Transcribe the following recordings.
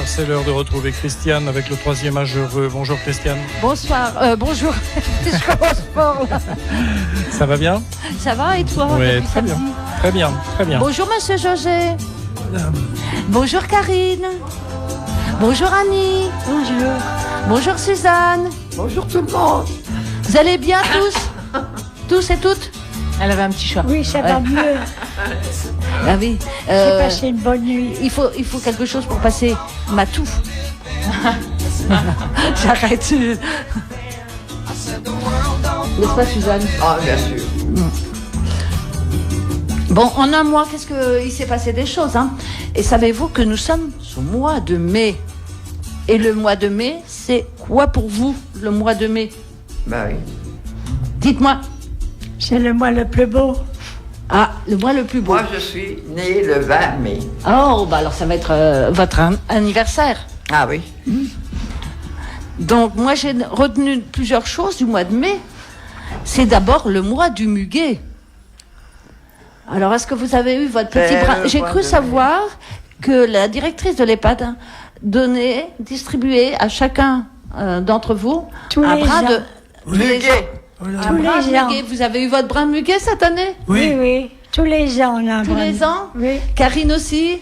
c'est l'heure de retrouver Christiane avec le troisième âge heureux. Bonjour Christiane. Bonsoir, bonjour. Je commence fort là. Ça va bien? Ça va et toi? Oui, très bien. Très bien, très bien. Bonjour Monsieur José. Bonjour Karine. Bonjour Annie. Bonjour. Bonjour Suzanne. Bonjour tout le monde. Vous allez bien tous? Tous et toutes? Elle avait un petit chat. Oui, ça va mieux. Ah oui. J'ai passé une bonne nuit. Il faut quelque chose pour passer ma toux. J'arrête. N'est-ce pas Suzanne? Ah, bien sûr. Bon, en un mois, qu'est-ce qu'il s'est passé des choses, hein? Et savez-vous que nous sommes au mois de mai? Et le mois de mai, c'est quoi pour vous, le mois de mai? Ben oui. Dites-moi. C'est le mois le plus beau. Ah, le mois le plus beau. Moi, je suis née le 20 mai. Oh, bah alors ça va être votre anniversaire. Ah oui. Donc, moi, j'ai retenu plusieurs choses du mois de mai. C'est d'abord le mois du muguet. Alors, est-ce que vous avez eu votre petit brin? J'ai cru savoir que la directrice de l'EHPAD distribuait à chacun d'entre vous Tous un les brin ans. de muguet. Tous les ans. Vous avez eu votre brin de muguet cette année? Oui, oui. Tous les ans, on a un Tous brin. les ans? Oui. Karine aussi?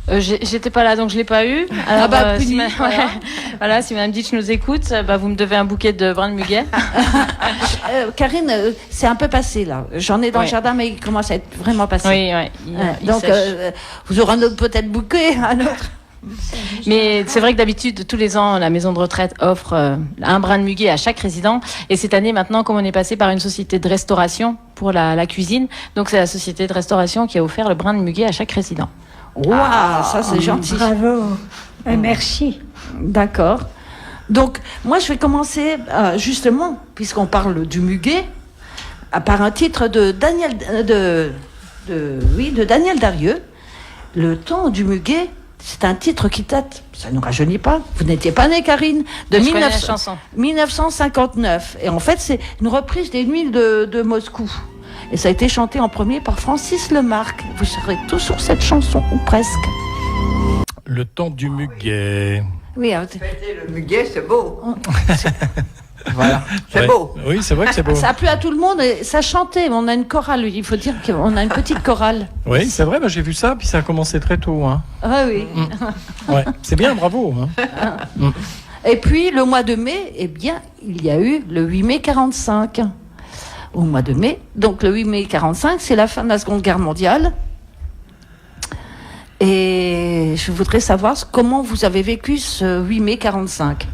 J'étais pas là donc je l'ai pas eu. Ah bah, si puni, voilà. voilà, si Madame Ditch nous écoute, bah, vous me devez un bouquet de brins de muguet. Karine, c'est un peu passé là. J'en ai dans le jardin, mais il commence à être vraiment passé. Oui, oui. Il Donc, sèche. vous aurez un autre peut-être bouquet, un autre. Mais c'est vrai que d'habitude, tous les ans, la maison de retraite offre un brin de muguet à chaque résident. Et cette année, maintenant, comme on est passé par une société de restauration pour la cuisine, donc c'est la société de restauration qui a offert le brin de muguet à chaque résident. Waouh, ça c'est gentil. Bravo. Merci. D'accord. Donc, moi, je vais commencer justement, puisqu'on parle du muguet, par un titre de Daniel, de Daniel Darieux. Le temps du muguet. C'est un titre qui date, ça ne nous rajeunit pas, vous n'étiez pas née Karine, de 1959. Et en fait, c'est une reprise des Nuits de Moscou. Et ça a été chanté en premier par Francis Lemarque. Vous serez tous sur cette chanson, ou presque. Le temps du muguet. Oui, Fêter le muguet, c'est beau. Voilà, c'est beau. Oui, c'est vrai que c'est beau. ça a plu à tout le monde et ça chantait. On a une chorale, il faut dire qu'on a une petite chorale. Oui, c'est vrai, j'ai vu ça, puis ça a commencé très tôt. Hein. Ah oui. Ouais, c'est bien, bravo. Hein. Et puis, le mois de mai, eh bien, il y a eu le 8 mai 45. Au mois de mai. Donc, le 8 mai 45, c'est la fin de la Seconde Guerre mondiale. Et je voudrais savoir comment vous avez vécu ce 8 mai 45.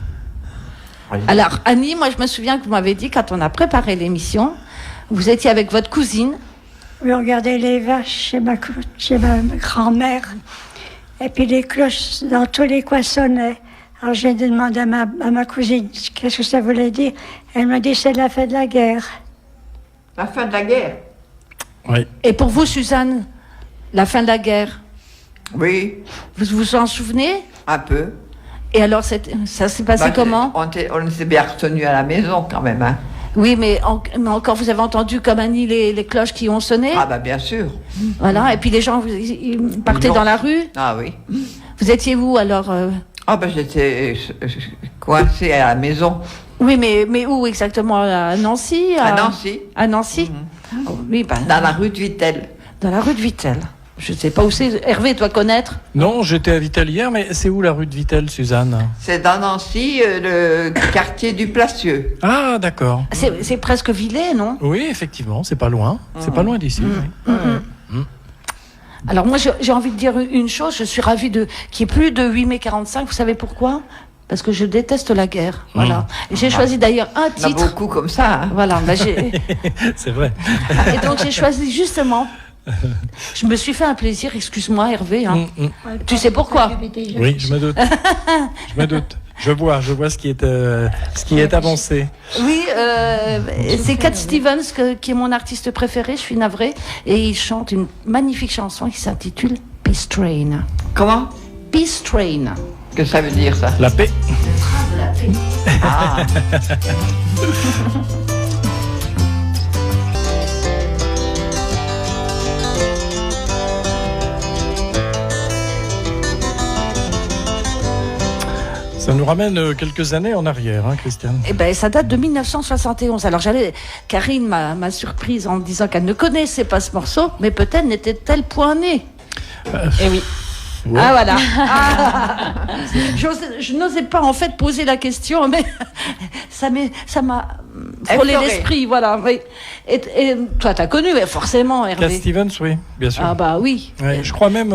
Alors, Annie, moi, je me souviens que vous m'avez dit, quand on a préparé l'émission, vous étiez avec votre cousine. Oui, on regardait les vaches chez ma grand-mère. Et puis les cloches dans tous les coins sonnaient. Alors j'ai demandé à ma cousine qu'est-ce que ça voulait dire. Elle m'a dit c'est la fin de la guerre. La fin de la guerre? Oui. Et pour vous, Suzanne, la fin de la guerre? Oui. Vous vous en souvenez? Un peu. Et alors, ça s'est passé comment? On s'est bien retenus à la maison quand même. Hein. Oui, mais encore, vous avez entendu comme Annie les cloches qui ont sonné? Ah bah bien sûr. Voilà, et puis les gens ils partaient dans la rue? Ah oui. Vous étiez où alors? Ah bah j'étais coincée à la maison. Oui, mais où exactement? À Nancy? À Nancy. À Nancy? Oh, oui, bah, Dans la rue de Vittel. Dans la rue de Vittel. Je ne sais pas où c'est. Hervé doit connaître. Non, j'étais à Vittel hier, mais c'est où la rue de Vittel, Suzanne? C'est dans Nancy, le quartier du Placieux. Ah, d'accord. C'est presque Villers, non? Oui, effectivement, c'est pas loin. C'est pas loin d'ici. Oui. Alors moi, j'ai envie de dire une chose. Je suis ravie qu'il n'y ait plus de 8 mai 45. Vous savez pourquoi? Parce que je déteste la guerre. Voilà. Et j'ai choisi d'ailleurs un Il y en a titre. beaucoup comme ça. Hein. Voilà. C'est vrai. Et donc j'ai choisi je me suis fait un plaisir, excuse-moi Hervé. Hein. Tu sais pourquoi? Oui, je me doute. Je me doute. Je vois ce qui est avancé. Oui, c'est Cat Stevens qui est mon artiste préféré, je suis navrée. Et il chante une magnifique chanson qui s'intitule Peace Train. Comment? Peace Train. Que ça veut dire ça? La paix. Le train de la paix. Ah. Ça nous ramène quelques années en arrière, hein, Christiane. Eh ben, ça date de 1971. Alors, Karine m'a surprise en me disant qu'elle ne connaissait pas ce morceau, mais peut-être n'était-elle point née. Et oui. Ouais. Ah, voilà. Ah. Je n'osais pas, en fait, poser la question, mais ça m'a frôlé Effleuré. l'esprit, voilà. Oui. Et toi, t'as connu, forcément, Cat Hervé. Stevens, oui, bien sûr. Ah, bah oui. Ouais, je crois même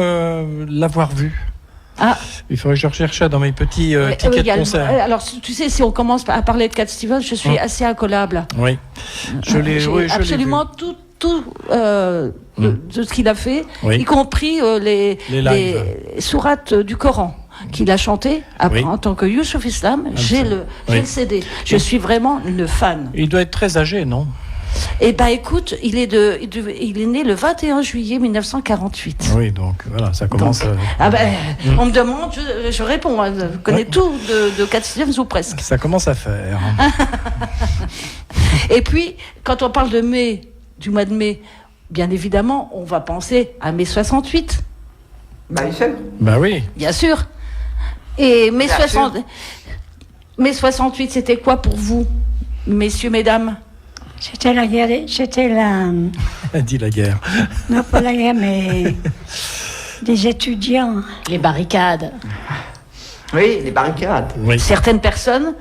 l'avoir vu. Ah. Il faudrait que je recherche ça dans mes petits Mais, tickets il y a de le- concert. alors, tu sais, si on commence à parler de Cat Stevens, je suis assez incollable. Oui, je l'ai J'ai oui, je l'ai absolument tout de ce qu'il a fait, Oui. y compris les lives. sourates du Coran qu'il a chanté après, Oui. en tant que Youssouf Islam. J'ai Oui. le CD. Je suis vraiment une fan. vu. Il doit être très âgé, non? Et ben écoute, il est né le 21 juillet 1948. Oui, donc voilà, ça commence. Ah ben, on me demande, je réponds. Hein, je connais tout de Cat Stevens ou presque. Ça commence à faire. Et puis, quand on parle de mai, du mois de mai, bien évidemment, on va penser à mai 68. Bien sûr. Bah oui. Bien sûr. Et mai Bien 68, c'était quoi pour vous, messieurs, mesdames? C'était la guerre, c'était la, Elle dit la guerre. non pas la guerre, mais des étudiants. Les barricades. Oui, les barricades. Oui. Certaines personnes,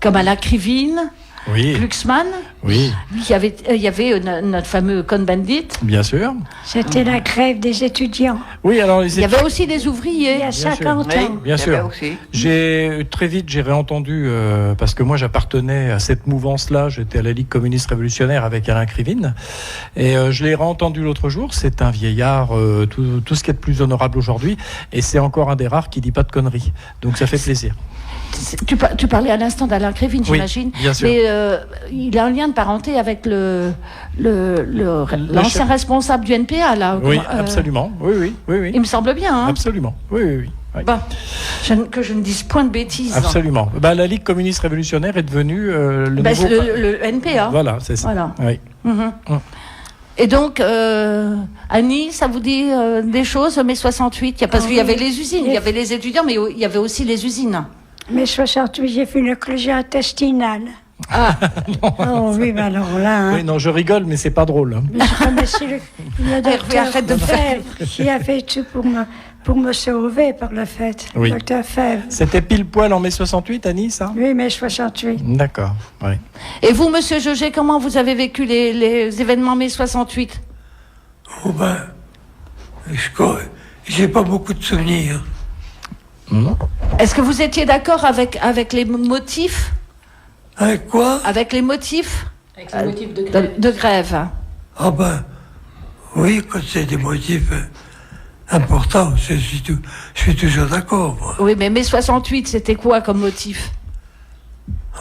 comme Alain Krivine, Oui. Glucksmann, Oui, il y avait notre fameux Cohn-Bendit. bien sûr. C'était la grève des étudiants. Oui, alors les Il y avait aussi des Il y ouvriers. a 50 Oui, ans. Bien il y avait sûr. aussi. Très vite, j'ai réentendu, parce que moi j'appartenais à cette mouvance-là, j'étais à la Ligue communiste révolutionnaire avec Alain Krivine, et je l'ai réentendu l'autre jour, c'est un vieillard, tout ce qui est de plus honorable aujourd'hui, et c'est encore un des rares qui dit pas de conneries, donc ça fait plaisir. Tu parlais à l'instant d'Alain Krivine, Oui, j'imagine. bien sûr. Mais il a un lien de parenté avec l'ancien responsable du NPA, là. Oui, comment, absolument, oui. Il me semble bien, hein. Absolument, oui. Bon, que je ne dise point de bêtises. Absolument. Bah, la Ligue communiste révolutionnaire est devenue le Ben, nouveau... le NPA. Voilà, c'est ça. Voilà. Oui. Mhm. Et donc, Annie, ça vous dit des choses, mai 68 parce qu'il y avait les usines, il y avait les étudiants, mais il y avait aussi les usines. Mais 68, j'ai fait une occlusion intestinale. Ah, Oh oui, mais alors là, hein. Oui, non, je rigole, mais c'est pas drôle. Hein. Mais je remercie le Hervé, docteur arrête de Fèvre qui a fait tout pour me sauver par le fait. Oui. Docteur Fèvre. C'était pile poil en mai 68, Annie, ça? Oui, mais 68. D'accord, oui. et vous, monsieur Jauget, comment vous avez vécu les événements mai 68? Oh ben, j'ai pas beaucoup de souvenirs. Non. Est-ce que vous étiez d'accord avec les motifs Avec quoi? Avec les motifs Avec les motifs de grève. de grève? Ah ben, oui, quand c'est des motifs importants, je suis toujours d'accord, moi. Oui, mais mai 68, c'était quoi comme motif,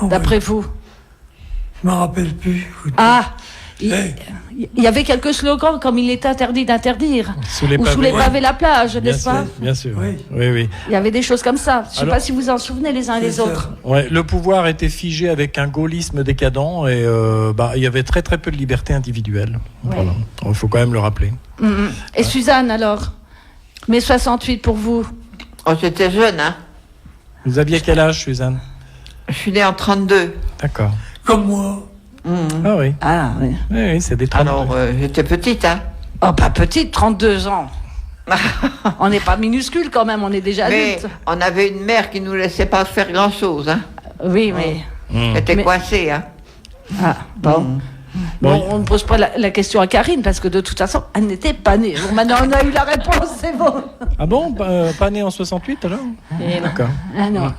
Oh, d'après vous? je me rappelle plus. Ah, Hey. il y avait quelques slogans comme il est interdit d'interdire. Sous les Ou pavés. sous les pavés la plage, Bien n'est-ce sûr, pas? bien sûr. Oui. Oui. Il y avait des choses comme ça. Je ne sais Alors- pas si vous en souvenez les uns et les C'est ça. autres. Ouais, le pouvoir était figé avec un gaullisme décadent et il y avait très très peu de liberté individuelle. Ouais. Voilà. Il faut quand même le rappeler. Mhm. Et Suzanne, alors? Mai 68 pour vous? Oh, j'étais jeune, hein. Vous aviez quel âge, Suzanne? Je suis née en 32. D'accord. Comme moi. Ah oui. Ah, oui. Oui, c'est des 32. Alors, j'étais petite, hein. Oh, pas petite, 32 ans. On n'est pas minuscule quand même, on est déjà Mais adulte. on avait une mère qui nous laissait pas faire grand-chose, hein. Oui, mais... Mmh. Elle était Mais- coincée, hein. Ah, bon. Mm. Bon, Bon, on ne pose pas la question à Karine parce que de toute façon, elle n'était pas née. Bon, maintenant, on a eu la réponse, c'est bon. Ah bon, pas né en 68 alors? Et non. D'accord. Ah non.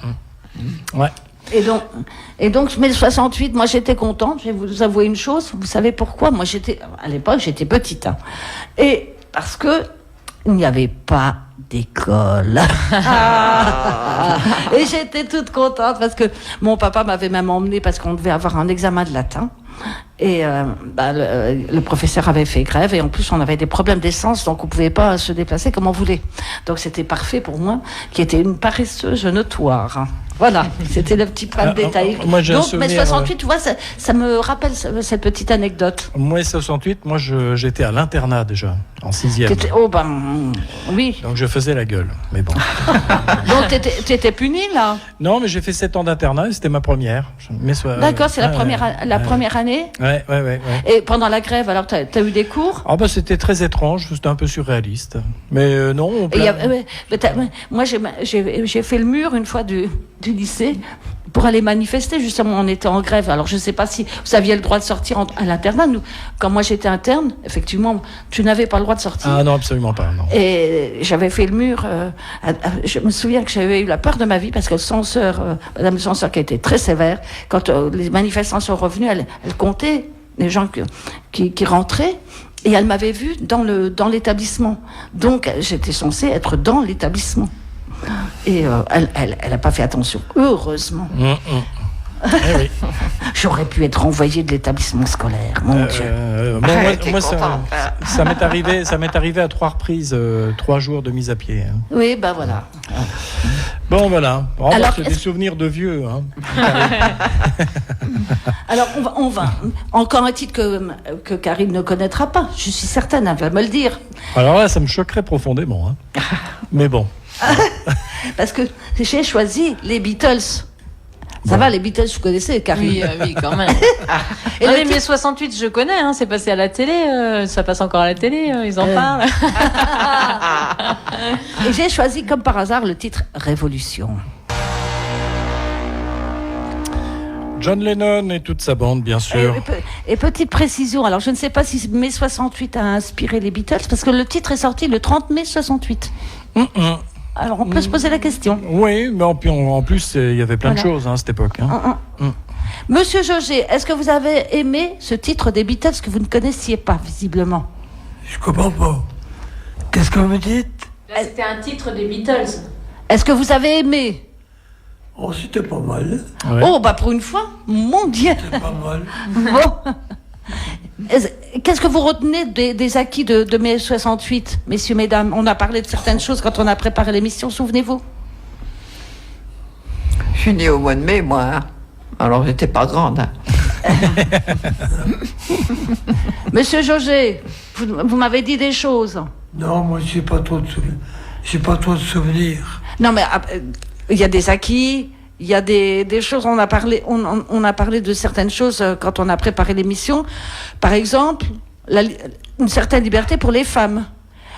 Ouais. Et donc, mai 68, moi j'étais contente. Je vais vous avouer une chose. Vous savez pourquoi? Moi, à l'époque, j'étais petite. Hein. Et parce que il n'y avait pas d'école. Et j'étais toute contente parce que mon papa m'avait même emmenée parce qu'on devait avoir un examen de latin. Et le professeur avait fait grève et en plus on avait des problèmes d'essence, donc on ne pouvait pas se déplacer comme on voulait. Donc c'était parfait pour moi, qui était une paresseuse notoire. Voilà, c'était le petit point de détail. Moi, j'ai un Donc, mai souvenir, 68, tu vois, ça me rappelle cette petite anecdote. Mai 68, moi j'étais à l'internat déjà, en 6e. Oh ben, oui. Donc je faisais la gueule, mais bon. Donc t'étais puni là. Non, mais j'ai fait 7 ans d'internat et c'était ma première. D'accord, c'est la première année. Ouais. Et pendant la grève, alors t'as eu des cours? Ah bah c'était très étrange, c'était un peu surréaliste. Mais non. Moi j'ai fait le mur une fois du lycée pour aller manifester. Justement, on était en grève. Alors je ne sais pas si vous aviez le droit de sortir à l'internat. Nous, quand moi j'étais interne, effectivement, tu n'avais pas le droit de sortir. Ah non, absolument pas. Non. Et j'avais fait le mur. Je me souviens que j'avais eu la peur de ma vie parce que le censeur, Madame le censeur, qui a été très sévère, quand les manifestants sont revenus, elle comptait les gens qui rentraient. Et elle m'avait vue dans l'établissement. Donc, j'étais censée être dans l'établissement. Et elle n'a pas fait attention, heureusement. Eh oui. J'aurais pu être renvoyée de l'établissement scolaire, mon Dieu. Moi ça m'est arrivé à 3 reprises, 3 jours de mise à pied. Hein. Oui, ben voilà. Bon, voilà. Alors, c'est des souvenirs de vieux. Hein. Alors, on va. Encore un titre que Karine ne connaîtra pas, je suis certaine, elle va me le dire. Alors là, ça me choquerait profondément. Hein. Mais bon. Parce que j'ai choisi les Beatles. Ça va, les Beatles, vous connaissez, Karine? Oui, quand même. Et les mai 68, je connais, hein, c'est passé à la télé, ça passe encore à la télé, ils en parlent. Et j'ai choisi, comme par hasard, le titre Révolution. John Lennon et toute sa bande, bien sûr. Et petite précision, alors je ne sais pas si mai 68 a inspiré les Beatles, parce que le titre est sorti le 30 mai 68. Alors on peut se poser la question. Oui, mais en plus, il y avait plein de choses à cette époque. Hein. Monsieur Jauger, est-ce que vous avez aimé ce titre des Beatles que vous ne connaissiez pas, visiblement? Je comprends pas. Qu'est-ce que vous me dites? Là, c'était un titre des Beatles. Est-ce que vous avez aimé? Oh, c'était pas mal. Ouais. Oh, bah pour une fois, mon Dieu. C'était pas mal. Bon. Qu'est-ce que vous retenez des acquis de mai 68, messieurs, mesdames? On a parlé de certaines choses quand on a préparé l'émission, souvenez-vous? Je suis née au mois de mai, moi. Hein. Alors, j'étais pas grande. Hein. Monsieur Jauger, vous m'avez dit des choses. Non, moi, j'ai pas trop de souvenirs. J'ai pas trop de souvenirs. Non, mais il y a des acquis, il y a des choses. On a parlé de certaines choses quand on a préparé l'émission. Par exemple, une certaine liberté pour les femmes,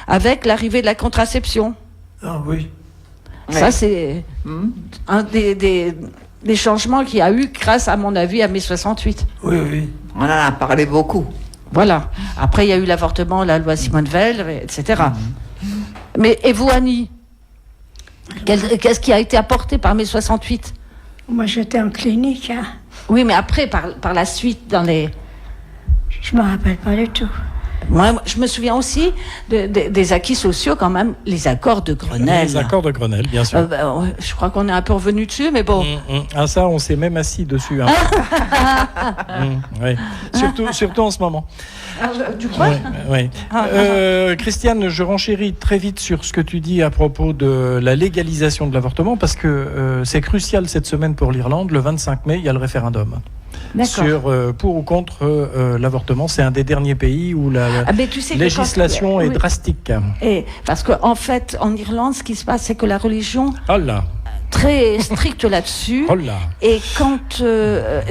avec l'arrivée de la contraception. Ah oui. Ça, c'est un des changements qu'il y a eu grâce, à mon avis, à mai 68. Oui. On en a parlé beaucoup. Voilà. Après, il y a eu l'avortement, la loi Simone Veil, etc. Mais, et vous, Annie, qu'est-ce qui a été apporté par mai 68? Moi, j'étais en clinique. Hein. Oui, mais après, par la suite, dans les... Je me rappelle pas du tout. Moi, je me souviens aussi des acquis sociaux, quand même, les accords de Grenelle. Les accords de Grenelle, bien sûr. Je crois qu'on est un peu revenu dessus, mais bon. Ah, ça, on s'est même assis dessus. Hein. Oui. Surtout en ce moment. Du quoi? Oui. Christiane, je renchéris très vite sur ce que tu dis à propos de la légalisation de l'avortement, parce que c'est crucial cette semaine pour l'Irlande. Le 25 mai, il y a le référendum. Sur pour ou contre l'avortement. C'est un des derniers pays où la législation est drastique. Et parce qu'en fait, en Irlande, ce qui se passe, c'est que la religion... Oh là. Très stricte là-dessus. Oh là. Et quand...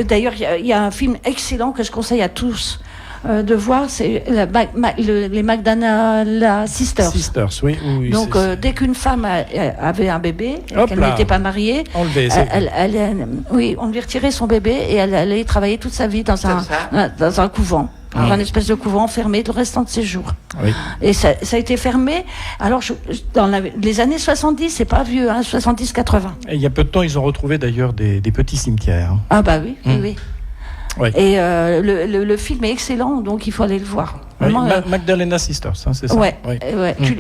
d'ailleurs, il y a un film excellent que je conseille à tous de voir, c'est les Magdalena Sisters. Sisters, oui. Donc, dès qu'une femme avait un bébé, qu'elle n'était pas mariée, on lui retirait son bébé et elle allait travailler toute sa vie dans un couvent. Dans un espèce de couvent fermé le restant de ses jours. Oui. Et ça a été fermé. Alors, dans les années 70, c'est pas vieux, hein, 70-80. Et il y a peu de temps, ils ont retrouvé d'ailleurs des petits cimetières. Ah bah oui, oui. Oui. Et le film est excellent, donc il faut aller le voir. Vraiment, Magdalena Sisters, hein, c'est ça. Ouais.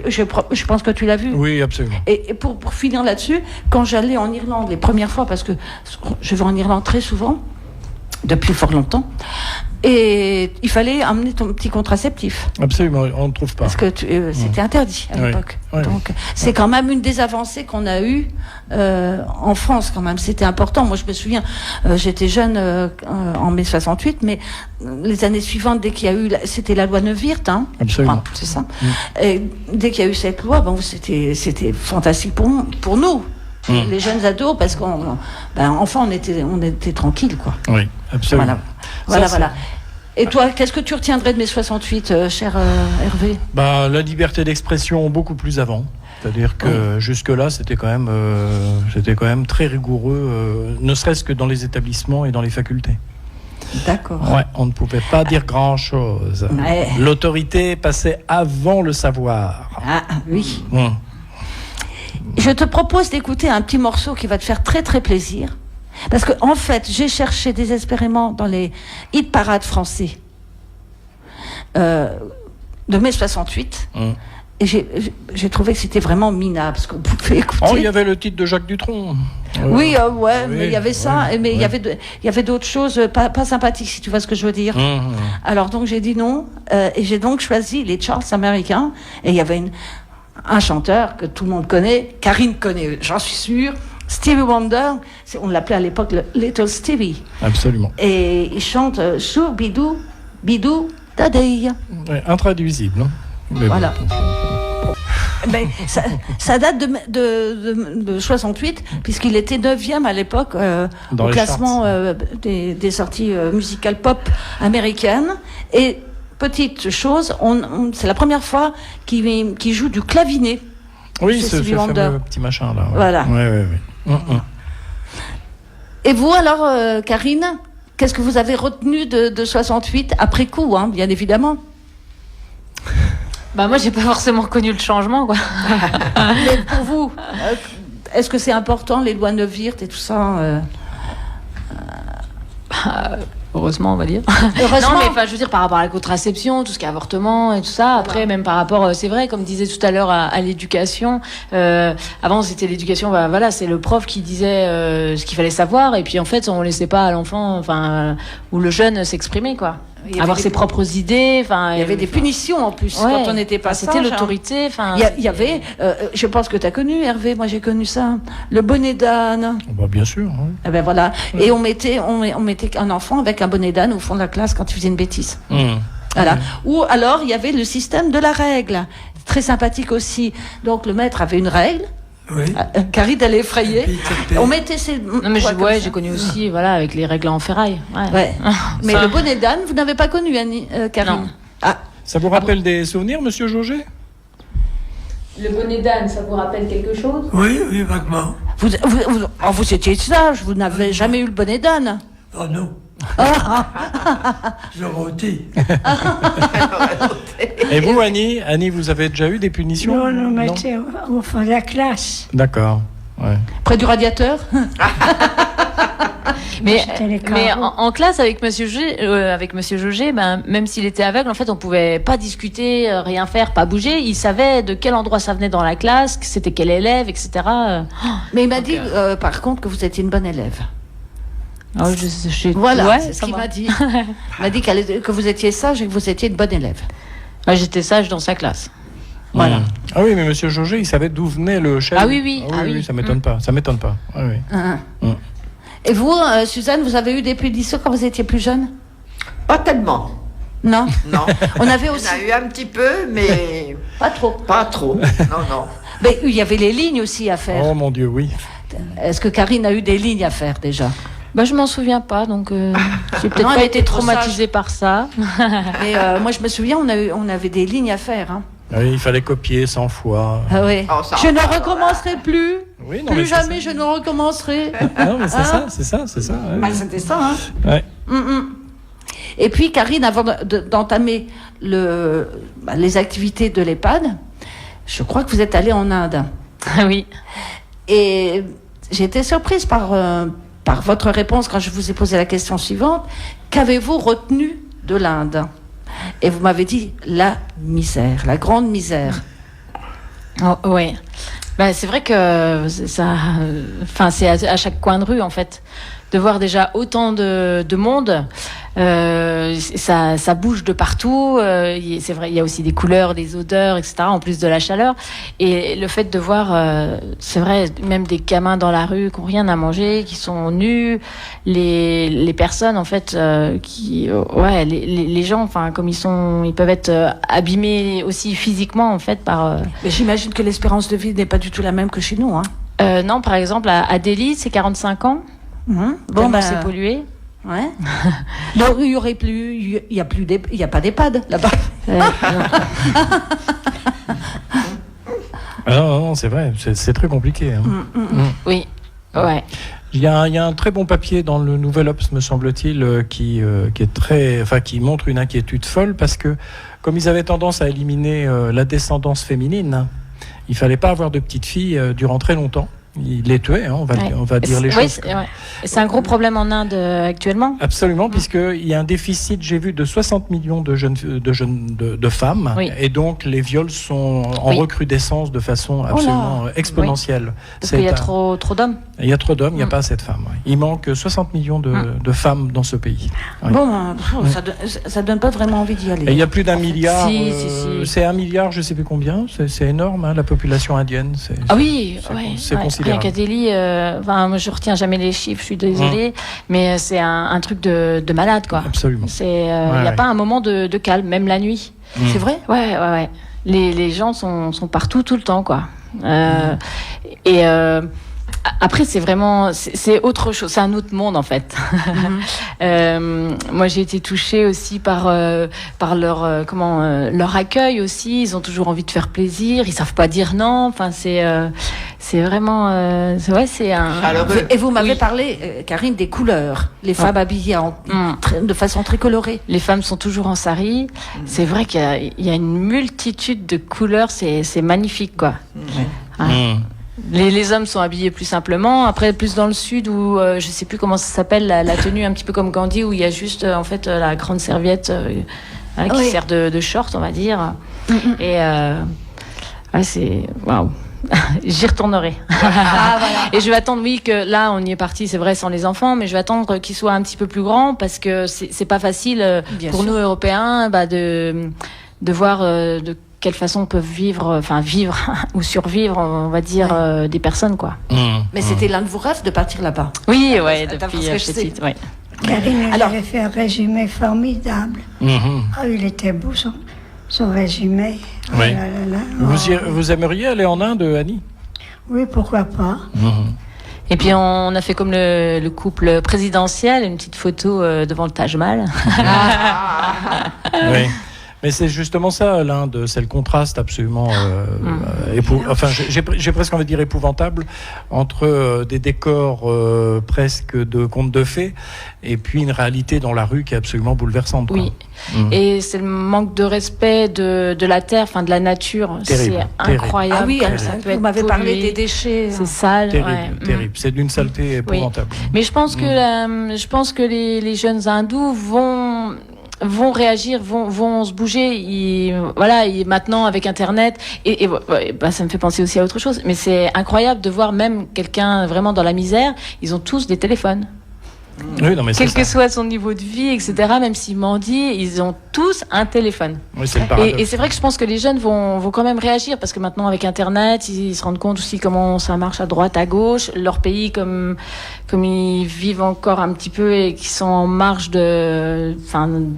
Je pense que tu l'as vu. Oui, absolument. Et pour finir là-dessus, quand j'allais en Irlande les premières fois, parce que je vais en Irlande très souvent, depuis fort longtemps, Et il fallait amener ton petit contraceptif. Absolument, on ne trouve pas. Parce que c'était interdit à l'époque. Oui. Donc, c'est quand même une des avancées qu'on a eues en France, quand même. C'était important. Moi, je me souviens, j'étais jeune en mai 68, mais les années suivantes, dès qu'il y a eu... C'était la loi Neuwirth, hein. Absolument. C'est ça. Et dès qu'il y a eu cette loi, bon, c'était fantastique pour nous. Les jeunes ados, parce qu'enfant, on était tranquille, quoi. Oui, absolument. Voilà. Et toi, qu'est-ce que tu retiendrais de mai 68, cher Hervé? La liberté d'expression beaucoup plus avant. C'est-à-dire que jusque-là, c'était quand même très rigoureux, ne serait-ce que dans les établissements et dans les facultés. D'accord. Ouais, on ne pouvait pas dire grand-chose. Ouais. L'autorité passait avant le savoir. Ah, oui. Je te propose d'écouter un petit morceau qui va te faire très très plaisir. Parce que en fait, j'ai cherché désespérément dans les hit parades français de mai 68. Et j'ai trouvé que c'était vraiment minable ce qu'on pouvait écouter. Oh, il y avait le titre de Jacques Dutronc. Oui, mais il y avait ça, mais il y avait d'autres choses pas sympathiques, si tu vois ce que je veux dire. Alors donc j'ai dit non, et j'ai donc choisi les Charles américains, et il y avait un chanteur que tout le monde connaît, Karine connaît, j'en suis sûre, Stevie Wonder, on l'appelait à l'époque le Little Stevie. Absolument. Et il chante Chou Bidou, Bidou, Dadei. Ouais, intraduisible. Mais voilà. Ben, ça date de 68, puisqu'il était 9e à l'époque au classement des sorties musicales pop américaines. Et petite chose, c'est la première fois qu'il joue du clavinet. Oui, c'est ce fameux petit machin là. Ouais. Voilà. Oui. Et vous alors, Karine, qu'est-ce que vous avez retenu de 68 après coup, hein, bien évidemment? Moi, j'ai pas forcément connu le changement, quoi. Mais pour vous, est-ce que c'est important, les lois Neuwirth et tout ça Heureusement, on va dire. Heureusement. Non, mais je veux dire, par rapport à la contraception, tout ce qui est avortement et tout ça. Après, même par rapport, c'est vrai, comme disait tout à l'heure, à l'éducation. Avant, c'était l'éducation, c'est le prof qui disait ce qu'il fallait savoir. Et puis, en fait, on laissait pas à l'enfant, ou le jeune s'exprimer, quoi. Avoir ses propres idées. Il y avait des punitions en plus quand on n'était pas c'était l'autorité. Il y avait, je pense que tu as connu, Hervé, moi j'ai connu ça, le bonnet d'âne. Bien sûr. Oui. Eh ben voilà. Et on mettait un enfant avec un bonnet d'âne au fond de la classe quand il faisait une bêtise. Voilà. Ou alors il y avait le système de la règle, très sympathique aussi. Donc le maître avait une règle. Oui. Karine, elle est effrayée. On mettait ses. Non, mais j'ai connu aussi, avec les règles en ferraille. Ouais. Mais le bonnet d'âne, vous n'avez pas connu, Annie, Karine? Non. Ça vous rappelle des souvenirs, monsieur Jauget? Le bonnet d'âne, ça vous rappelle quelque chose? Oui, vaguement. Vous étiez sage, vous n'avez jamais eu le bonnet d'âne? Oh non. Je rôtis. Et vous, Annie, vous avez déjà eu des punitions? Non, on mettait au fond de la classe. D'accord. Ouais. Près du radiateur? Mais en classe avec Monsieur Jauget, même s'il était aveugle, en fait, on pouvait pas discuter, rien faire, pas bouger. Il savait de quel endroit ça venait dans la classe, que c'était quel élève, etc. Mais il m'a dit, par contre, que vous étiez une bonne élève. Voilà, c'est ce qu'il m'a dit. Il m'a dit que vous étiez sage et que vous étiez une bonne élève. J'étais sage dans sa classe. Voilà. Ah oui, mais monsieur Jauget, il savait d'où venait le chef. Ah oui. Oui, ça m'étonne pas. Ça m'étonne pas. Et vous, Suzanne, vous avez eu des punitions quand vous étiez plus jeune? Pas tellement. Non. Non. On avait aussi. On a eu un petit peu, mais pas trop. Pas trop. Non. Mais il y avait les lignes aussi à faire. Oh mon Dieu, oui. Est-ce que Karine a eu des lignes à faire déjà? Je m'en souviens pas, donc j'ai peut-être pas été traumatisée par ça. Mais moi, je me souviens, on avait des lignes à faire. Hein. Oui, il fallait copier 100 fois. Ah oui. Je ne recommencerai plus. Oui, non, plus jamais je ne recommencerai. Non, mais c'est ça. Ouais. C'était ça. Hein. Ouais. Et puis, Karine, avant d'entamer les activités de l'EHPAD, je crois que vous êtes allée en Inde. Ah oui. Et j'ai été surprise par votre réponse quand je vous ai posé la question suivante. Qu'avez-vous retenu de l'Inde? Et vous m'avez dit la misère, la grande misère. Oh, oui. C'est vrai que c'est à chaque coin de rue, en fait, de voir déjà autant de monde. Ça bouge de partout. C'est vrai, il y a aussi des couleurs, des odeurs, etc. En plus de la chaleur. Et le fait de voir, c'est vrai, même des gamins dans la rue qui n'ont rien à manger, qui sont nus, les personnes en fait, les gens, enfin comme ils peuvent être abîmés aussi physiquement en fait par. Mais j'imagine que l'espérance de vie n'est pas du tout la même que chez nous, hein. Non, par exemple à Delhi, c'est 45 ans. Bon, c'est pollué. Ouais. Donc il y aurait plus, il y a pas d'EHPAD là-bas. Non, c'est vrai, c'est très compliqué. Hein. Oui, ouais. Il y a un très bon papier dans le Nouvel Obs, me semble-t-il, qui montre une inquiétude folle parce que comme ils avaient tendance à éliminer la descendance féminine, il fallait pas avoir de petites filles durant très longtemps. Ils les tuaient, hein, on va dire les choses. C'est un gros problème en Inde actuellement. Absolument, puisqu'il y a un déficit, j'ai vu, de 60 millions de femmes, et donc les viols sont en recrudescence de façon absolument exponentielle. Parce qu'il y a trop d'hommes. Il y a trop d'hommes, il n'y a pas assez de femmes. Il manque 60 millions de femmes dans ce pays. Bon, ça donne pas vraiment envie d'y aller. Et il y a plus d'1 milliard. Si. C'est 1 milliard, je ne sais plus combien. C'est énorme, hein, la population indienne. C'est considérable. Rien qu'à Delhi, moi, je retiens jamais les chiffres, je suis désolée, mais c'est un truc de malade, quoi. Absolument. Il n'y a pas un moment de calme, même la nuit. C'est vrai ? Ouais. Les gens sont partout tout le temps, quoi. Après, c'est autre chose, c'est un autre monde en fait. Moi, j'ai été touchée aussi par leur accueil aussi. Ils ont toujours envie de faire plaisir, ils savent pas dire non. Enfin, c'est vraiment, c'est un. Et vous m'avez parlé, Karine, des couleurs. Les femmes habillées de façon très colorée. Les femmes sont toujours en sari. C'est vrai qu'il y a une multitude de couleurs. C'est magnifique, quoi. Les hommes sont habillés plus simplement. Après, plus dans le sud, où je sais plus comment ça s'appelle, la tenue un petit peu comme Gandhi, où il y a juste en fait la grande serviette qui sert de short, on va dire. Et c'est waouh. J'y retournerai. Et je vais attendre, que là, on y est parti, c'est vrai, sans les enfants, mais je vais attendre qu'ils soient un petit peu plus grands parce que c'est pas facile pour nous Européens, de voir de quelle façon peuvent vivre ou survivre, on va dire, des personnes, quoi. Mais c'était l'un de vos rêves de partir là-bas. Oui, depuis petite, oui. Karine, elle avait fait un résumé formidable. Il était beau son résumé. Oui. Vous aimeriez aller en Inde, Annie ? Oui, pourquoi pas. Et puis on a fait comme le couple présidentiel, une petite photo devant le Taj Mahal. Oui. Mais c'est justement ça, l'Inde, c'est le contraste absolument j'ai presque envie de dire épouvantable entre des décors presque de contes de fées et puis une réalité dans la rue qui est absolument bouleversante, quoi. Oui. Et c'est le manque de respect de la terre, de la nature. Terrible, c'est incroyable. Ah oui, vous m'avez parlé des déchets. C'est sale. Terrible. C'est d'une saleté épouvantable. Mais je pense que les jeunes hindous vont réagir, vont se bouger. Maintenant avec Internet, ça me fait penser aussi à autre chose. Mais c'est incroyable de voir même quelqu'un vraiment dans la misère. Ils ont tous des téléphones. Oui, non, mais quel que soit son niveau de vie, etc., même s'ils mendient, ils ont tous un téléphone. Oui, c'est le paradoxe. Et c'est vrai que je pense que les jeunes vont quand même réagir, parce que maintenant, avec Internet, ils se rendent compte aussi comment ça marche à droite, à gauche. Leur pays, comme ils vivent encore un petit peu et qui sont en marge de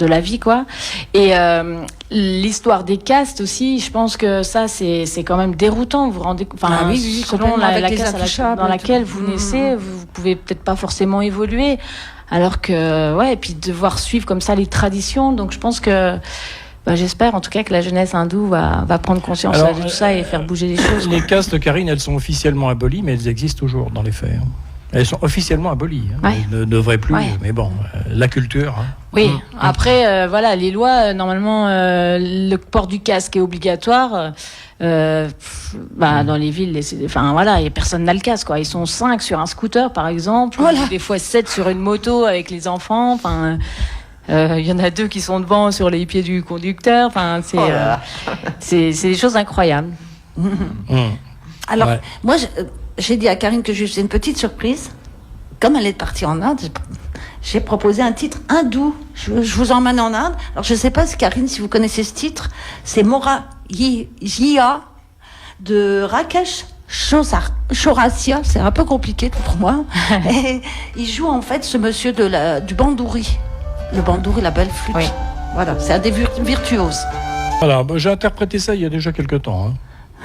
la vie, quoi. Et l'histoire des castes aussi, je pense que ça, c'est quand même déroutant. Vous vous rendez compte, selon la caste dans laquelle vous naissez, vous pouvez peut-être pas forcément évoluer. Alors que, et puis devoir suivre comme ça les traditions. Donc je pense que, j'espère en tout cas que la jeunesse hindoue va prendre conscience de tout ça et faire bouger les choses. Les castes, Karine, elles sont officiellement abolies, mais elles existent toujours dans les faits. Elles sont officiellement abolies. Elles ne devraient plus, mais bon, la culture. Oui, après, les lois, normalement, le port du casque est obligatoire. Dans les villes, personne n'a le casque, quoi. Ils sont 5 sur un scooter, par exemple, ou des fois 7 sur une moto avec les enfants. Il y en a 2 qui sont devant sur les pieds du conducteur. C'est des choses incroyables. Alors, moi, j'ai dit à Karine que je faisais une petite surprise. Comme elle est partie en Inde, j'ai proposé un titre hindou. Je vous emmène en Inde. Alors, je ne sais pas, Karine, si vous connaissez ce titre. C'est Mora Jia de Rakesh Chaurasia. C'est un peu compliqué pour moi. Et il joue en fait ce monsieur du bandouri. Le bandouri, la belle flûte. Oui. Voilà, c'est un des virtuoses. Voilà, j'ai interprété ça il y a déjà quelques temps. Hein.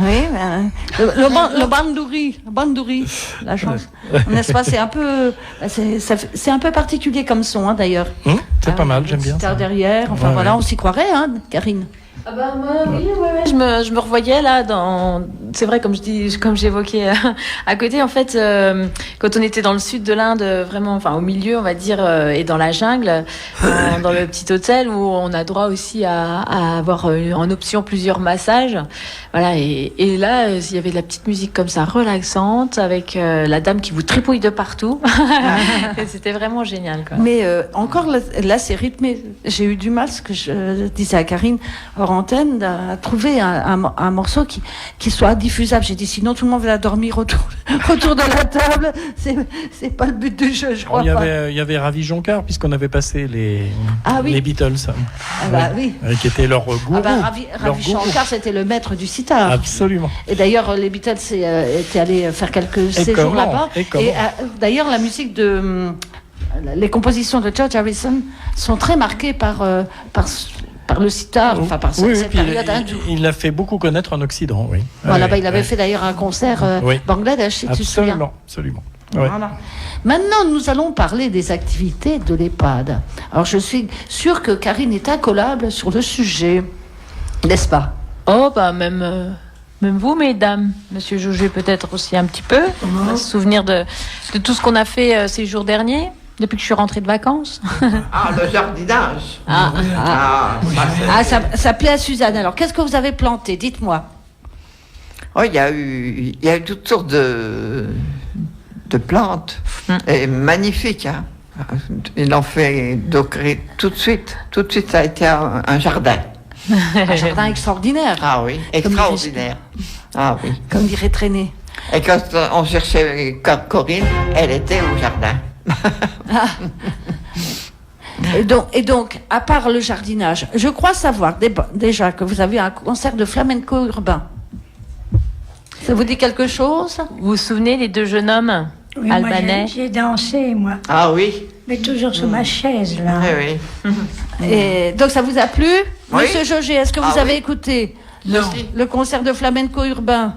Oui, le bandouri, la chance. N'est-ce pas? C'est un peu, c'est un peu particulier comme son, hein, d'ailleurs. C'est pas mal, j'aime bien ça. Derrière, enfin Ouais, voilà, ouais. on s'y croirait, hein, Karine. Ah bah moi, oui, ouais, je me revoyais là dans. C'est vrai, comme j'évoquais à côté, en fait, quand on était dans le sud de l'Inde, vraiment, enfin au milieu, on va dire, et dans la jungle, dans le petit hôtel où on a droit aussi à avoir en option plusieurs massages, voilà. Et là, il y avait de la petite musique comme ça, relaxante, avec la dame qui vous tripouille de partout. Et c'était vraiment génial, quoi. Mais encore là, c'est rythmé. J'ai eu du mal, ce que je disais à Karine hors antenne, à trouver un morceau qui soit diffusable. J'ai dit, sinon tout le monde va dormir autour de la table. C'est pas le but du jeu, je crois. Il y avait Ravi Shankar, puisqu'on avait passé les Beatles. Ah bah oui. Qui était leur gourou. Ah bah, Ravi Shankar, c'était le maître du sitar. Absolument. Et d'ailleurs, les Beatles étaient allés faire quelques séjours là-bas. Et d'ailleurs, la musique les compositions de George Harrison sont très marquées par le sitar, enfin par cette période hindoue. Il l'a fait beaucoup connaître en Occident, oui. Voilà, il avait fait d'ailleurs un concert Bangladesh, si tu te souviens. Absolument. Voilà. Maintenant, nous allons parler des activités de l'EHPAD. Alors, je suis sûre que Karine est incollable sur le sujet, n'est-ce pas? Oh, bah même vous, mesdames. Monsieur Jauget, peut-être aussi un petit peu. On va se souvenir de tout ce qu'on a fait ces jours derniers, depuis que je suis rentrée de vacances. Ah, le jardinage. Ça plaît à Suzanne. Alors, qu'est-ce que vous avez planté? Dites-moi. Oh, il y a eu toutes sortes de plantes. Et magnifiques, hein. Il en fait docrer tout de suite. Tout de suite, ça a été un jardin. Un jardin extraordinaire. Ah oui, extraordinaire. Ah oui. Comme dirait Traîné. Et quand on cherchait Corinne, elle était au jardin. Et donc, à part le jardinage, je crois savoir déjà que vous avez un concert de flamenco urbain. Ça vous dit quelque chose? Vous vous souvenez, les deux jeunes hommes albanais? Moi, j'ai dansé, moi. Ah oui. Mais toujours sur ma chaise, là. Oui, oui. Et donc, ça vous a plu? Oui. Monsieur Jauget, est-ce que vous avez écouté le concert de flamenco urbain?